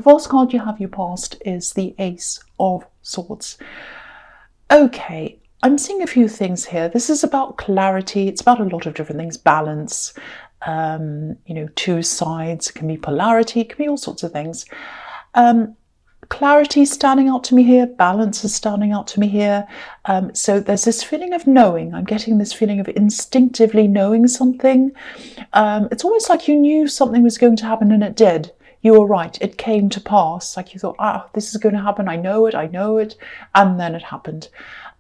The first card you have your past is the Ace of Swords. Okay, I'm seeing a few things here. This is about clarity. It's about a lot of different things. Balance, two sides. It can be polarity. It can be all sorts of things. Clarity is standing out to me here. Balance is standing out to me here. So there's this feeling of knowing. I'm getting this feeling of instinctively knowing something. It's almost like you knew something was going to happen and it did. You were right. It came to pass. Like you thought, this is going to happen. I know it. And then it happened.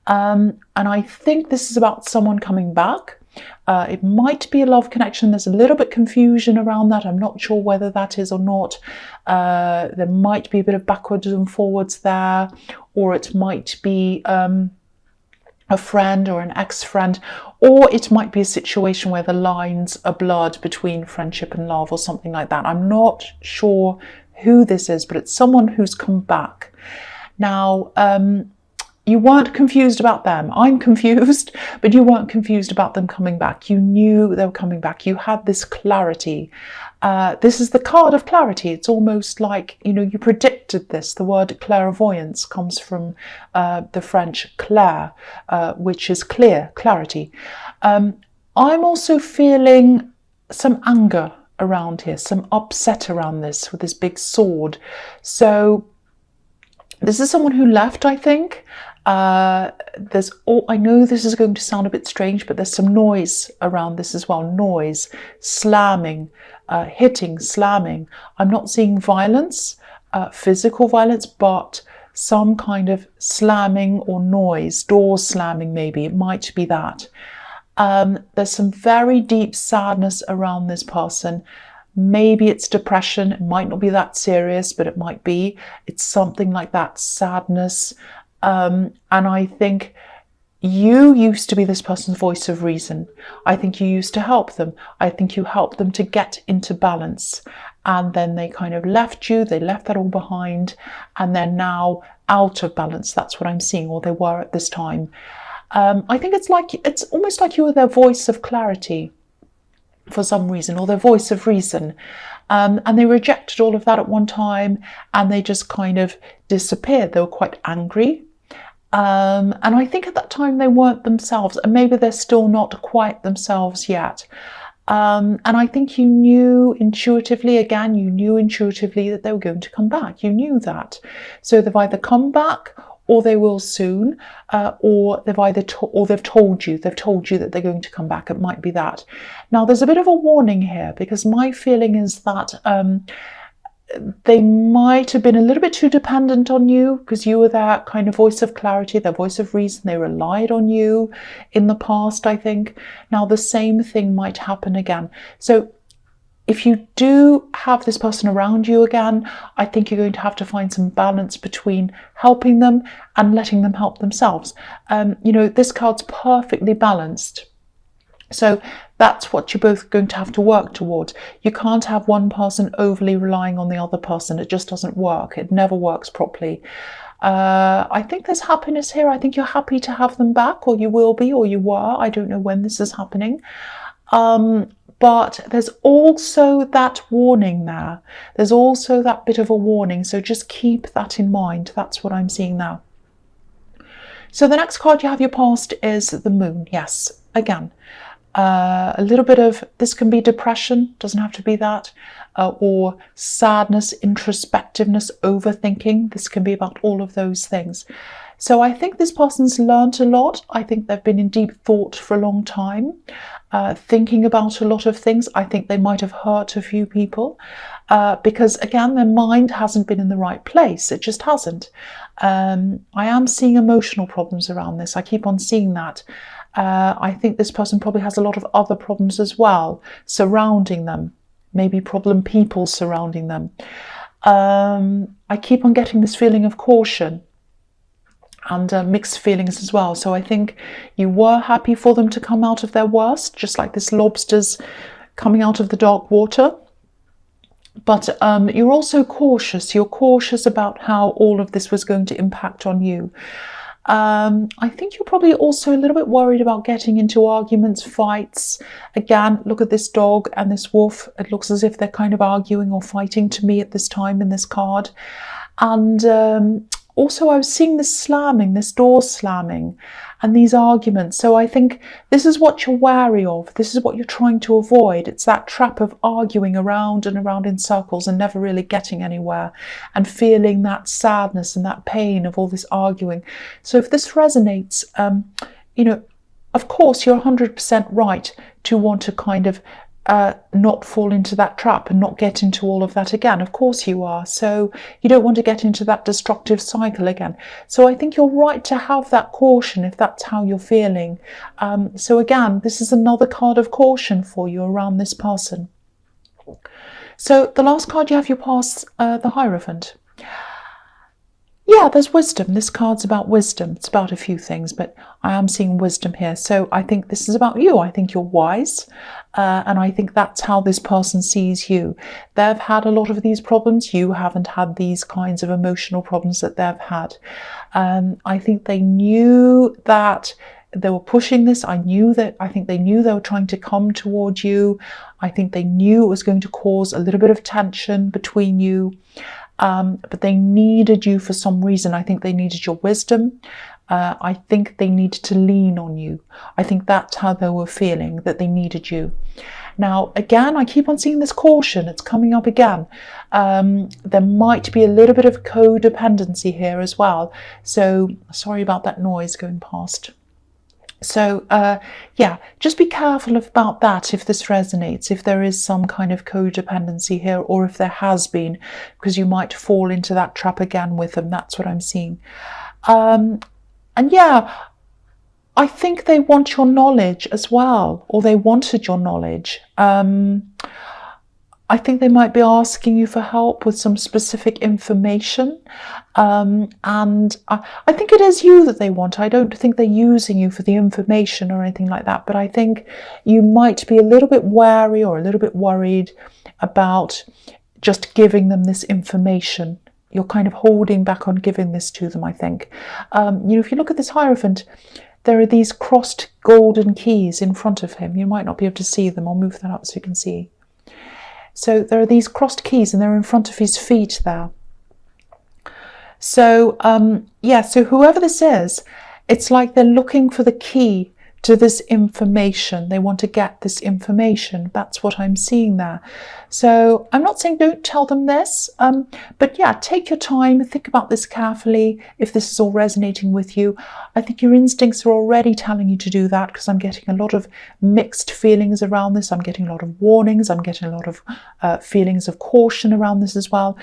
And I think this is about someone coming back. It might be a love connection. There's a little bit confusion around that. I'm not sure whether that is or not. There might be a bit of backwards and forwards there, or it might be a friend or an ex-friend, or it might be a situation where the lines are blurred between friendship and love or something like that. I'm not sure who this is, but it's someone who's come back. Now, you weren't confused about them. I'm confused, but you weren't confused about them coming back. You knew they were coming back. You had this clarity. This is the card of clarity. It's almost like, you predicted this. The word clairvoyance comes from the French clair, which is clear, clarity. I'm also feeling some anger around here, some upset around this with this big sword. So this is someone who left, I think. I know this is going to sound a bit strange, but there's some noise around this as well. Noise, slamming, hitting, slamming. I'm not seeing violence, physical violence, but some kind of slamming or noise, doors slamming maybe. It might be that. There's some very deep sadness around this person. Maybe it's depression. It might not be that serious, but it might be. It's something like that, sadness. And I think you used to be this person's voice of reason. I think you used to help them. I think you helped them to get into balance. And then they kind of left you. They left that all behind. And they're now out of balance. That's what I'm seeing, or they were at this time. I think it's almost like you were their voice of clarity for some reason, or their voice of reason. And they rejected all of that at one time, and they just kind of disappeared. They were quite angry. And I think at that time they weren't themselves, and maybe they're still not quite themselves yet. And I think you knew intuitively that they were going to come back. You knew that. So they've either come back, or they will soon, or they've told you that they're going to come back. It might be that. Now, there's a bit of a warning here, because my feeling is that they might have been a little bit too dependent on you, because you were their kind of voice of clarity, their voice of reason. They relied on you in the past, I think. Now, the same thing might happen again. So if you do have this person around you again, I think you're going to have to find some balance between helping them and letting them help themselves. This card's perfectly balanced. So that's what you're both going to have to work towards. You can't have one person overly relying on the other person. It just doesn't work. It never works properly. I think there's happiness here. I think you're happy to have them back, or you will be, or you were. I don't know when this is happening. But there's also that warning there. There's also that bit of a warning. So just keep that in mind. That's what I'm seeing now. So the next card you have your past is the Moon. Yes, again, a little bit of, this can be depression, doesn't have to be that, or sadness, introspectiveness, overthinking. This can be about all of those things. So I think this person's learned a lot. I think they've been in deep thought for a long time, thinking about a lot of things. I think they might have hurt a few people because, again, their mind hasn't been in the right place. It just hasn't. I am seeing emotional problems around this. I keep on seeing that. I think this person probably has a lot of other problems as well surrounding them, maybe problem people surrounding them. I keep on getting this feeling of caution and mixed feelings as well. So I think you were happy for them to come out of their worst, just like this lobster's coming out of the dark water. But you're also cautious. You're cautious about how all of this was going to impact on you. I think you're probably also a little bit worried about getting into arguments, fights. Again, look at this dog and this wolf. It looks as if they're kind of arguing or fighting to me at this time in this card. And also I was seeing this slamming, this door slamming, and these arguments. So I think this is what you're wary of. This is what you're trying to avoid. It's that trap of arguing around and around in circles and never really getting anywhere, and feeling that sadness and that pain of all this arguing. So if this resonates, you know, of course you're 100% right to want to kind of not fall into that trap and not get into all of that again. Of course you are. So you don't want to get into that destructive cycle again. So I think you're right to have that caution if that's how you're feeling. So again, this is another card of caution for you around this person. So the last card you have, you pass the Hierophant. Yeah, there's wisdom. This card's about wisdom. It's about a few things, but I am seeing wisdom here. So I think this is about you. I think you're wise. And I think that's how this person sees you. They've had a lot of these problems. You haven't had these kinds of emotional problems that they've had. I think they knew that they were pushing this. I think they knew they were trying to come towards you. I think they knew it was going to cause a little bit of tension between you. But they needed you for some reason. I think they needed your wisdom. I think they needed to lean on you. I think that's how they were feeling, that they needed you. Now, again, I keep on seeing this caution. It's coming up again. There might be a little bit of codependency here as well. So sorry about that noise going past. So yeah, just be careful about that if this resonates, if there is some kind of codependency here, or if there has been, because you might fall into that trap again with them. That's what I'm seeing. And yeah, I think they want your knowledge as well, or they wanted your knowledge. I think they might be asking you for help with some specific information. And I think it is you that they want. I don't think they're using you for the information or anything like that. But I think you might be a little bit wary or a little bit worried about just giving them this information. You're kind of holding back on giving this to them, I think. If you look at this Hierophant, there are these crossed golden keys in front of him. You might not be able to see them. I'll move that up so you can see. So there are these crossed keys and they're in front of his feet there. So, yeah, so whoever this is, it's like they're looking for the key to this information. They want to get this information. That's what I'm seeing there. So I'm not saying don't tell them this, but yeah, take your time, think about this carefully. If this is all resonating with you, I think your instincts are already telling you to do that, because I'm getting a lot of mixed feelings around this. I'm getting a lot of warnings. I'm getting a lot of feelings of caution around this as well.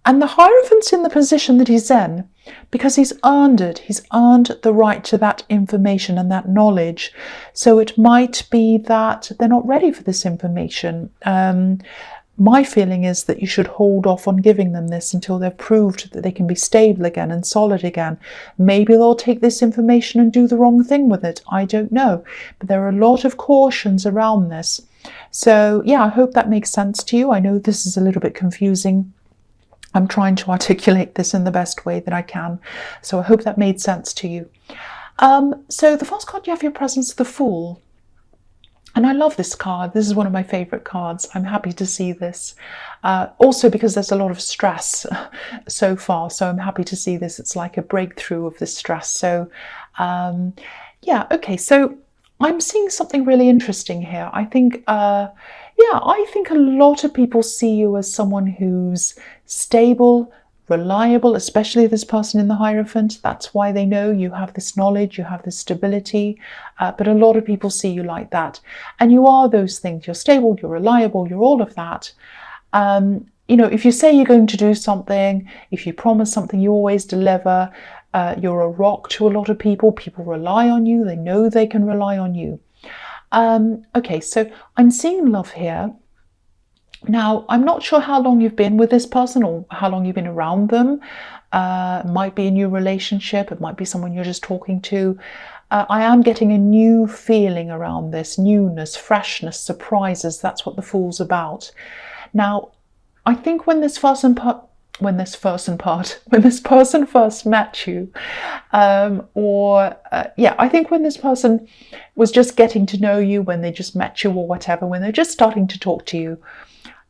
And the Hierophant's in the position that he's in because he's earned it. He's earned the right to that information and that knowledge. So it might be that they're not ready for this information. My feeling is that you should hold off on giving them this until they've proved that they can be stable again and solid again. Maybe they'll take this information and do the wrong thing with it. I don't know. But there are a lot of cautions around this. So yeah, I hope that makes sense to you. I know this is a little bit confusing. I'm trying to articulate this in the best way that I can. So I hope that made sense to you. So the first card you have for your presence, the Fool. And I love this card. This is one of my favorite cards. I'm happy to see this. Also because there's a lot of stress so far. So I'm happy to see this. It's like a breakthrough of the stress. So yeah, okay. So I'm seeing something really interesting here. I think, yeah, I think a lot of people see you as someone who's stable, reliable, especially this person in the Hierophant. That's why they know you have this knowledge, you have this stability. But a lot of people see you like that. And you are those things. You're stable, you're reliable, you're all of that. If you say you're going to do something, if you promise something, you always deliver. You're a rock to a lot of people. People rely on you. They know they can rely on you. Okay, so I'm seeing love here. Now, I'm not sure how long you've been with this person or how long you've been around them. It might be a new relationship. It might be someone you're just talking to. I am getting a new feeling around this, newness, freshness, surprises. That's what the Fool's about. Now, I think when this person when this person first met you, I think when this person was just getting to know you, when they just met you or whatever, when they're just starting to talk to you,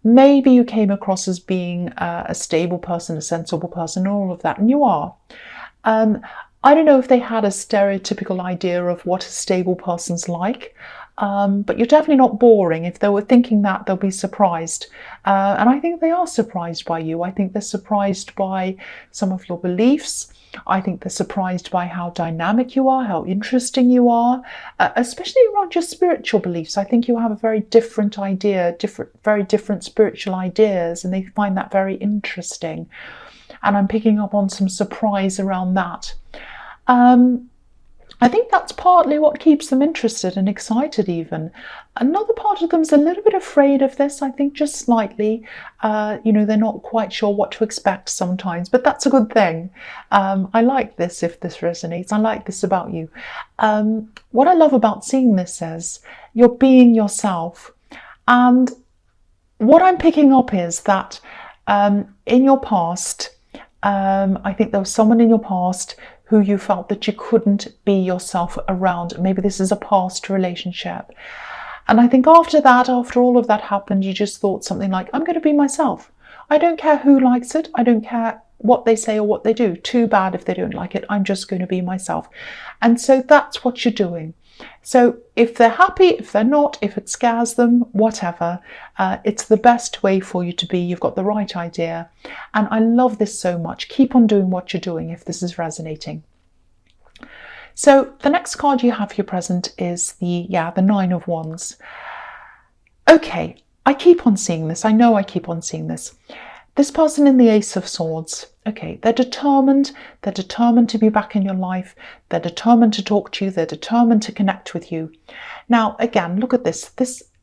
maybe you came across as being a stable person, a sensible person, all of that, and you are. I don't know if they had a stereotypical idea of what a stable person's like, but you're definitely not boring. If they were thinking that, they'll be surprised. And I think they are surprised by you. I think they're surprised by some of your beliefs. I think they're surprised by how dynamic you are, how interesting you are, especially around your spiritual beliefs. I think you have a very different idea, very different spiritual ideas, and they find that very interesting. And I'm picking up on some surprise around that. I think that's partly what keeps them interested and excited even. Another part of them's a little bit afraid of this, I think, just slightly. They're not quite sure what to expect sometimes, but that's a good thing. I like this if this resonates. I like this about you. What I love about seeing this is you're being yourself. And what I'm picking up is that in your past, I think there was someone in your past who you felt that you couldn't be yourself around. Maybe this is a past relationship. And I think after that, after all of that happened, you just thought something like, I'm going to be myself. I don't care who likes it. I don't care what they say or what they do. Too bad if they don't like it. I'm just going to be myself. And so that's what you're doing. So if they're happy, if they're not, if it scares them, whatever, it's the best way for you to be. You've got the right idea. And I love this so much. Keep on doing what you're doing if this is resonating. So the next card you have here present is the Nine of Wands. Okay, I keep on seeing this. I know I keep on seeing this. This person in the Ace of Swords, okay, they're determined to be back in your life, they're determined to talk to you, they're determined to connect with you. Now, again, look at this.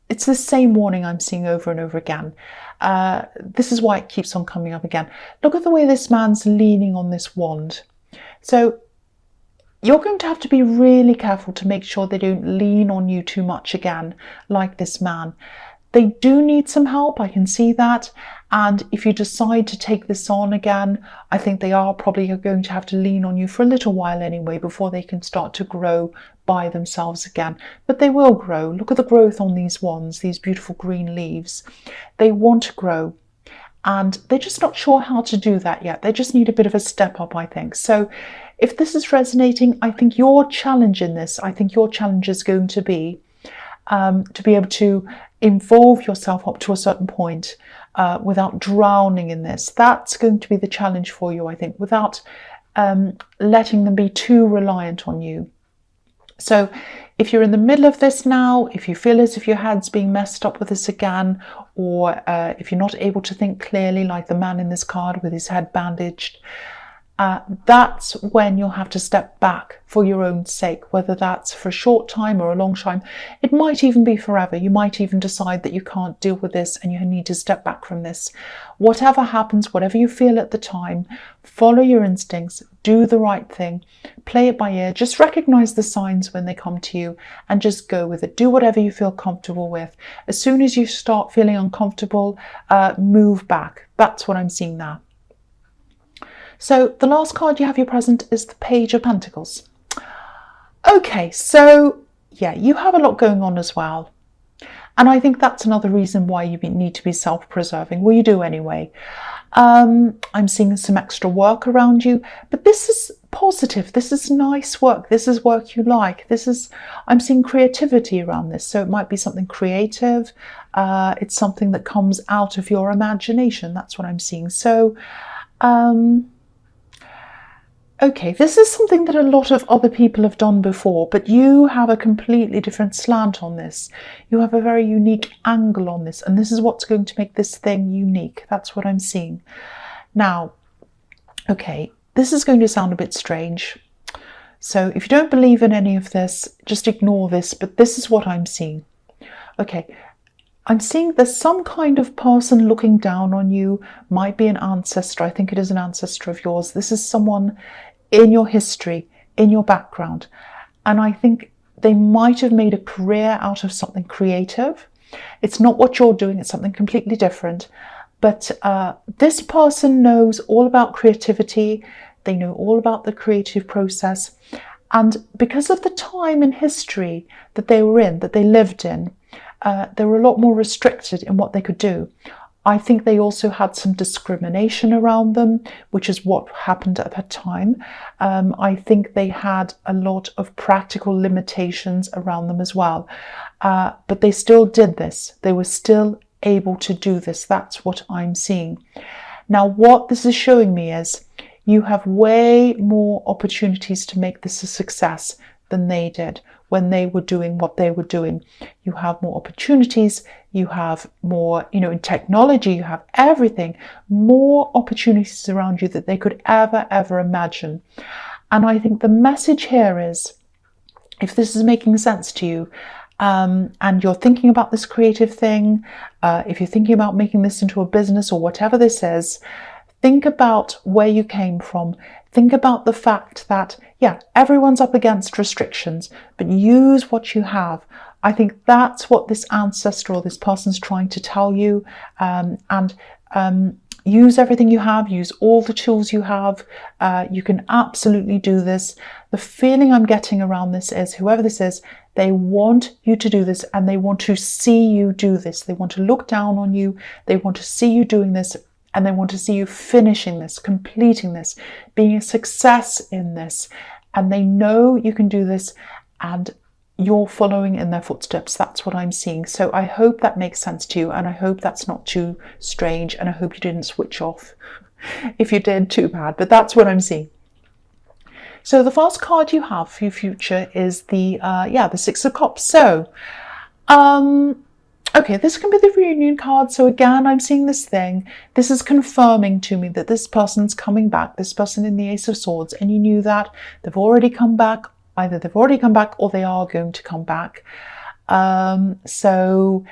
It's the same warning I'm seeing over and over again. This is why it keeps on coming up again. Look at the way this man's leaning on this wand. So you're going to have to be really careful to make sure they don't lean on you too much again, like this man. They do need some help, I can see that. And if you decide to take this on again, I think they are probably going to have to lean on you for a little while anyway before they can start to grow by themselves again. But they will grow. Look at the growth on these wands, these beautiful green leaves. They want to grow. And they're just not sure how to do that yet. They just need a bit of a step up, I think. So if this is resonating, I think your challenge in this, I think your challenge is going to be able to involve yourself up to a certain point without drowning in this. That's going to be the challenge for you, I think, without letting them be too reliant on you. So if you're in the middle of this now, if you feel as if your head's being messed up with this again, or if you're not able to think clearly like the man in this card with his head bandaged, that's when you'll have to step back for your own sake, whether that's for a short time or a long time. It might even be forever. You might even decide that you can't deal with this and you need to step back from this. Whatever happens, whatever you feel at the time, follow your instincts, do the right thing, play it by ear, just recognize the signs when they come to you and just go with it. Do whatever you feel comfortable with. As soon as you start feeling uncomfortable, move back. That's what I'm seeing now. So the last card you have here present is the Page of Pentacles. Okay, so yeah, you have a lot going on as well. And I think that's another reason why you need to be self-preserving. Well, you do anyway. I'm seeing some extra work around you, but this is positive. This is nice work. This is work you like. I'm seeing creativity around this. So it might be something creative. It's something that comes out of your imagination. That's what I'm seeing. So, okay, this is something that a lot of other people have done before, but you have a completely different slant on this. You have a very unique angle on this, and this is what's going to make this thing unique. That's what I'm seeing. Now, okay, this is going to sound a bit strange. So if you don't believe in any of this, just ignore this, but this is what I'm seeing. Okay, I'm seeing there's some kind of person looking down on you, might be an ancestor. I think it is an ancestor of yours. This is someone in your history, in your background. And I think they might have made a career out of something creative. It's not what you're doing, it's something completely different. But this person knows all about creativity. They know all about the creative process. And because of the time in history that they were in, that they lived in, they were a lot more restricted in what they could do. I think they also had some discrimination around them, which is what happened at that time. I think they had a lot of practical limitations around them as well. But they still did this. They were still able to do this. That's what I'm seeing. Now, what this is showing me is you have way more opportunities to make this a success than they did when they were doing what they were doing. You have more opportunities, you have more, in technology, you have everything, more opportunities around you that they could ever imagine. And I think the message here is, if this is making sense to you, and you're thinking about this creative thing, if you're thinking about making this into a business or whatever this is, think about where you came from. Think about the fact that, yeah, everyone's up against restrictions, but use what you have. I think that's what this ancestor or this person's trying to tell you. And use everything you have, use all the tools you have. You can absolutely do this. The feeling I'm getting around this is, whoever this is, they want you to do this and they want to see you do this. They want to look down on you. They want to see you doing this. And they want to see you finishing this, completing this, being a success in this. And they know you can do this and you're following in their footsteps. That's what I'm seeing. So I hope that makes sense to you. And I hope that's not too strange. And I hope you didn't switch off. If you did, too bad. But that's what I'm seeing. So the first card you have for your future is the Six of Cups. So, okay, this can be the reunion card. So again, I'm seeing this thing. This is confirming to me that this person's coming back, this person in the Ace of Swords, and you knew that. They've already come back. Either they've already come back or they are going to come back. So,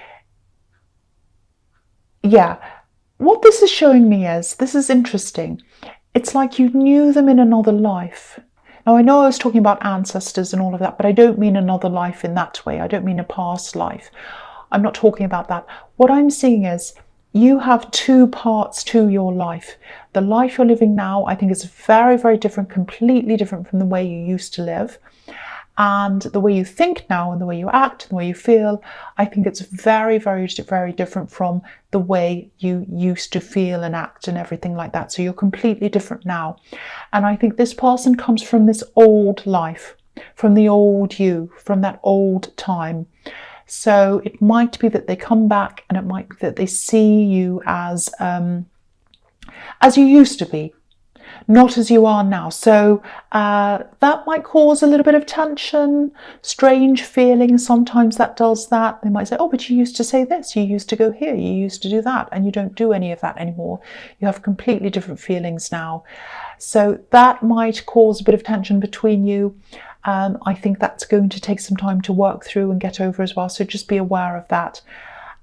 yeah, what this is showing me is, this is interesting. It's like you knew them in another life. Now, I know I was talking about ancestors and all of that, but I don't mean another life in that way. I don't mean a past life. I'm not talking about that. What I'm seeing is you have two parts to your life. The life you're living now, I think, is very different, completely different from the way you used to live. And the way you think now and the way you act and the way you feel, I think it's very different from the way you used to feel and act and everything like that. So you're completely different now. And I think this person comes from this old life, from the old you, from that old time. So it might be that they come back and it might be that they see you as you used to be, not as you are now. So that might cause a little bit of tension, strange feelings. Sometimes that does that. They might say, oh, but you used to say this, you used to go here, you used to do that, and you don't do any of that anymore. You have completely different feelings now. So that might cause a bit of tension between you. I think that's going to take some time to work through and get over as well. So just be aware of that.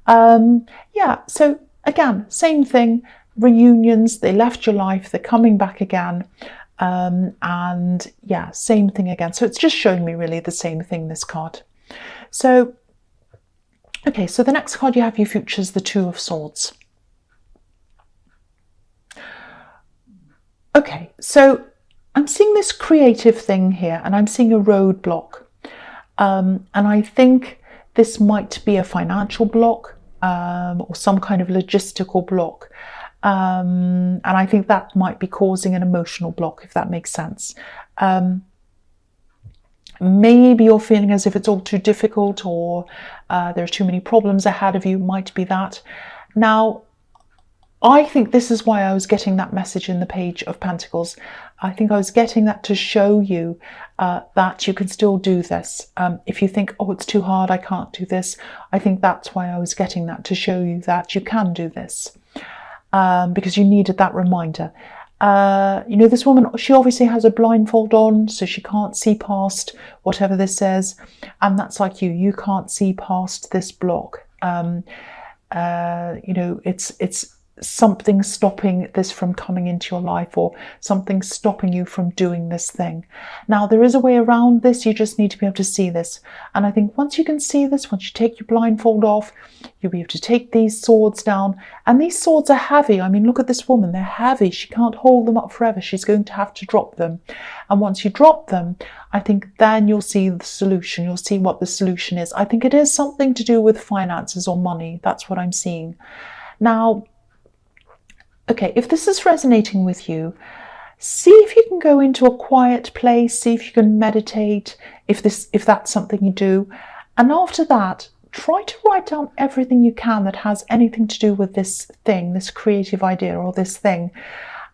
Yeah, so again, same thing. Reunions, they left your life, they're coming back again. And yeah, same thing again. So it's just showing me really the same thing, this card. So, okay, so the next card you have your future is the Two of Swords. Okay, so I'm seeing this creative thing here and I'm seeing a roadblock. And I think this might be a financial block or some kind of logistical block. And I think that might be causing an emotional block, if that makes sense. Maybe you're feeling as if it's all too difficult or there are too many problems ahead of you, might be that. Now, I think this is why I was getting that message in the Page of Pentacles. I think I was getting that to show you that you can still do this. If you think, oh, it's too hard, I can't do this. I think that's why I was getting that, to show you that you can do this. Because you needed that reminder. You know, this woman, she obviously has a blindfold on, so she can't see past whatever this says. And that's like you can't see past this block. You know, it's something stopping this from coming into your life, or something stopping you from doing this thing. Now, there is a way around this. You just need to be able to see this. And I think once you can see this, once you take your blindfold off, you'll be able to take these swords down. And these swords are heavy. I mean, look at this woman. They're heavy. She can't hold them up forever. She's going to have to drop them. And once you drop them, I think then you'll see the solution. You'll see what the solution is. I think it is something to do with finances or money. That's what I'm seeing. Now, okay, if this is resonating with you, see if you can go into a quiet place, see if you can meditate, if that's something you do. And after that, try to write down everything you can that has anything to do with this thing, this creative idea or this thing.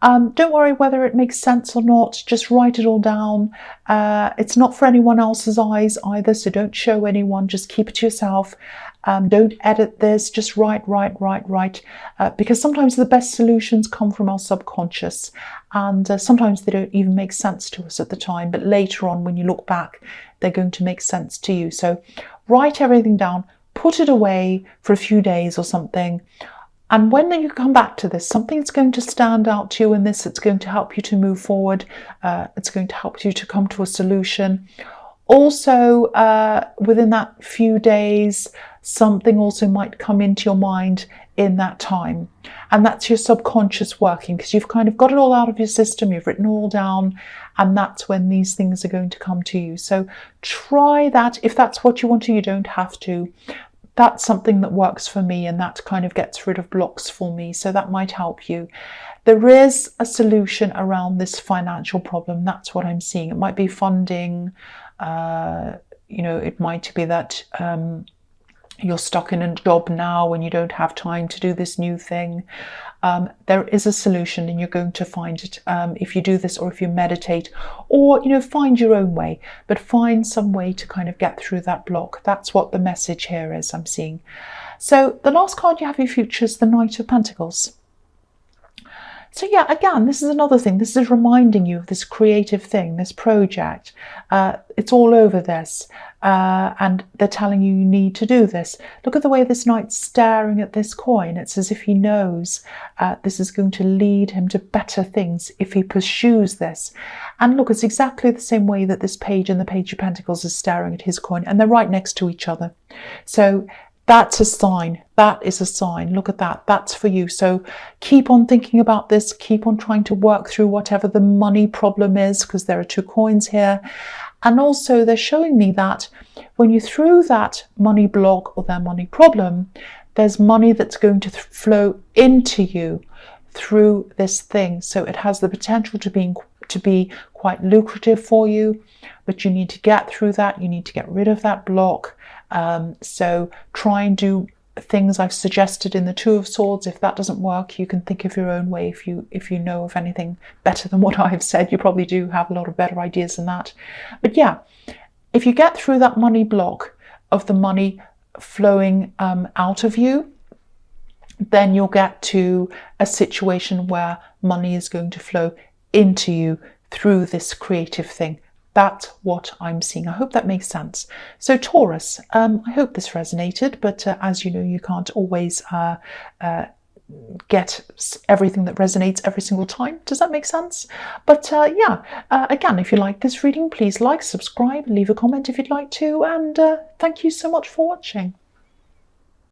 Don't worry whether it makes sense or not, just write it all down. It's not for anyone else's eyes either, so don't show anyone, just keep it to yourself. Don't edit this, just write, because sometimes the best solutions come from our subconscious, and sometimes they don't even make sense to us at the time, but later on when you look back, they're going to make sense to you. So write everything down, put it away for a few days or something. And when you come back to this, something's going to stand out to you in this. It's going to help you to move forward. It's going to help you to come to a solution. Also, within that few days, something also might come into your mind in that time. And that's your subconscious working, because you've kind of got it all out of your system. You've written it all down. And that's when these things are going to come to you. So try that. If that's what you want to, you don't have to. That's something that works for me, and that kind of gets rid of blocks for me. So that might help you. There is a solution around this financial problem. That's what I'm seeing. It might be funding. It might be that you're stuck in a job now and you don't have time to do this new thing. There is a solution, and you're going to find it if you do this, or if you meditate, or find your own way, but find some way to kind of get through that block. That's what the message here is I'm seeing. So the last card you have in your future is the Knight of Pentacles. So yeah, again, this is another thing. This is reminding you of this creative thing, this project. It's all over this. And they're telling you need to do this. Look at the way this knight's staring at this coin. It's as if he knows this is going to lead him to better things if he pursues this. And look, it's exactly the same way that this page and the Page of Pentacles is staring at his coin, and they're right next to each other. So that's a sign. That is a sign. Look at that. That's for you. So keep on thinking about this. Keep on trying to work through whatever the money problem is, because there are two coins here. And also they're showing me that when you're through that money block or their money problem, there's money that's going to flow into you through this thing. So it has the potential to be quite lucrative for you, but you need to get through that. You need to get rid of that block. So try and do things I've suggested in the Two of Swords. If that doesn't work, you can think of your own way. If you know of anything better than what I've said, you probably do have a lot of better ideas than that. But yeah, if you get through that money block of the money flowing out of you, then you'll get to a situation where money is going to flow into you through this creative thing. That's what I'm seeing. I hope that makes sense. So Taurus, I hope this resonated, but as you know, you can't always get everything that resonates every single time. Does that make sense? But again, if you like this reading, please like, subscribe, leave a comment if you'd like to, and thank you so much for watching.